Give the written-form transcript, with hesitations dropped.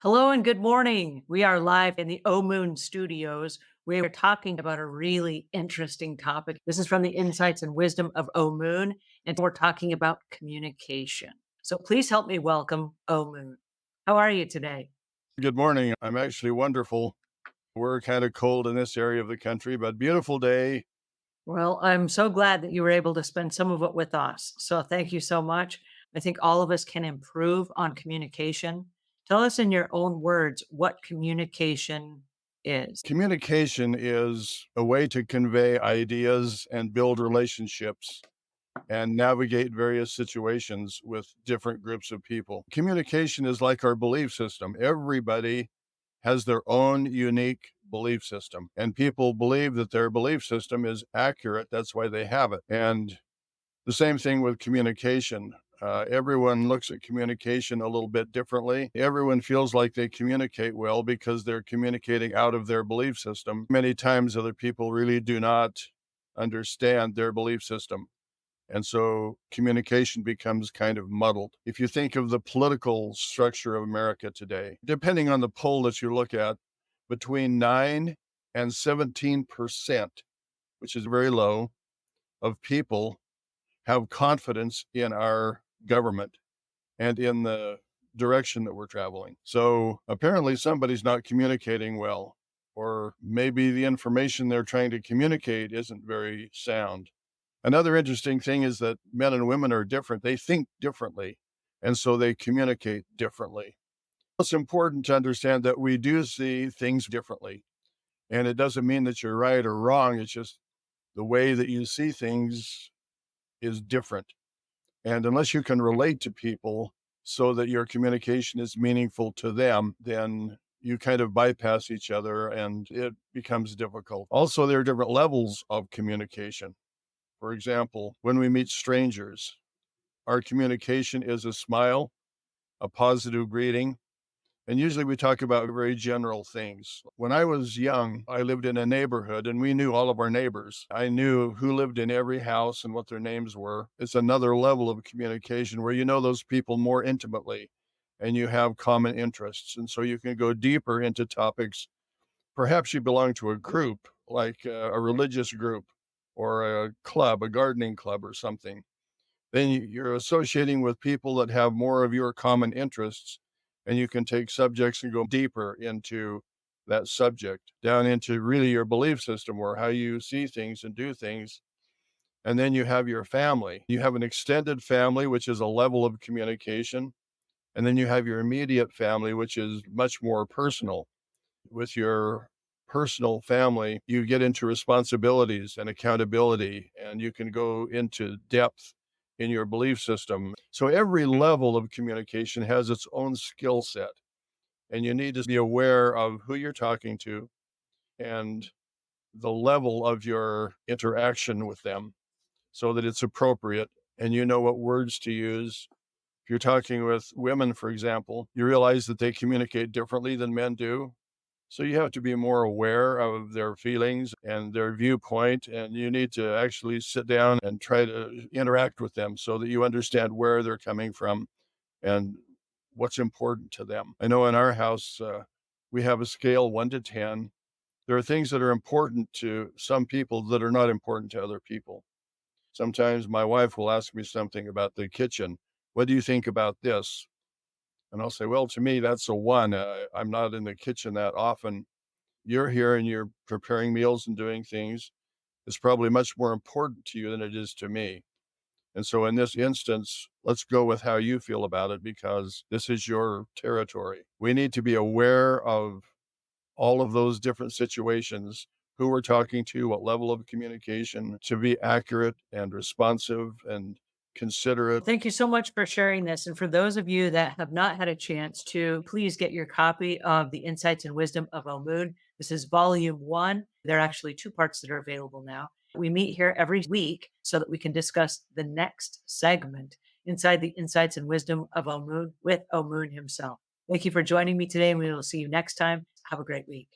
Hello and good morning. We are live in the Omuugn studios. We are talking about a really interesting topic. This is from the Insights and Wisdom of Omuugn, and we're talking about communication. So please help me welcome Omuugn. How are you today? Good morning. I'm actually wonderful. We're kind of cold in this area of the country, but beautiful day. Well, I'm so glad that you were able to spend some of it with us. So thank you so much. I think all of us can improve on communication. Tell us in your own words what communication is. Communication is a way to convey ideas and build relationships and navigate various situations with different groups of people. Communication is like our belief system. Everybody has their own unique belief system, and people believe that their belief system is accurate. That's why they have it. And the same thing with communication. Everyone looks at communication a little bit differently. Everyone feels like they communicate well because they're communicating out of their belief system. Many times, other people really do not understand their belief system. And so communication becomes kind of muddled. If you think of the political structure of America today, depending on the poll that you look at, between 9 and 17%, which is very low, of people have confidence in our government and in the direction that we're traveling. So apparently somebody's not communicating well, or maybe the information they're trying to communicate isn't very sound. Another interesting thing is that men and women are different. They think differently, and so they communicate differently. It's important to understand that we do see things differently, and it doesn't mean that you're right or wrong. It's just the way that you see things is different. And unless you can relate to people so that your communication is meaningful to them, then you kind of bypass each other and it becomes difficult. Also, there are different levels of communication. For example, when we meet strangers, our communication is a smile, a positive greeting, and usually we talk about very general things. When I was young, I lived in a neighborhood and we knew all of our neighbors. I knew who lived in every house and what their names were. It's another level of communication where you know those people more intimately and you have common interests. And so you can go deeper into topics. Perhaps you belong to a group, like a religious group or a club, a gardening club or something. Then you're associating with people that have more of your common interests, and you can take subjects and go deeper into that subject, down into really your belief system or how you see things and do things. And then you have your family. You have an extended family, which is a level of communication. And then you have your immediate family, which is much more personal. With your personal family, you get into responsibilities and accountability, and you can go into depth in your belief system. So every level of communication has its own skill set, and you need to be aware of who you're talking to and the level of your interaction with them so that it's appropriate and you know what words to use. If you're talking with women, for example, you realize that they communicate differently than men do. So you have to be more aware of their feelings and their viewpoint, and you need to actually sit down and try to interact with them so that you understand where they're coming from and what's important to them. I know in our house, we have a scale 1 to 10. There are things that are important to some people that are not important to other people. Sometimes my wife will ask me something about the kitchen. What do you think about this? And I'll say, well, to me, that's a 1. I'm not in the kitchen that often. You're here and you're preparing meals and doing things. It's probably much more important to you than it is to me. And so in this instance, let's go with how you feel about it because this is your territory. We need to be aware of all of those different situations, who we're talking to, what level of communication, to be accurate and responsive and considerate. Thank you so much for sharing this. And for those of you that have not had a chance to, please get your copy of The Insights and Wisdom of Omuugn. This is volume one. There are actually two parts that are available now. We meet here every week so that we can discuss the next segment inside the Insights and Wisdom of Omuugn with Omuugn himself. Thank you for joining me today, and we will see you next time. Have a great week.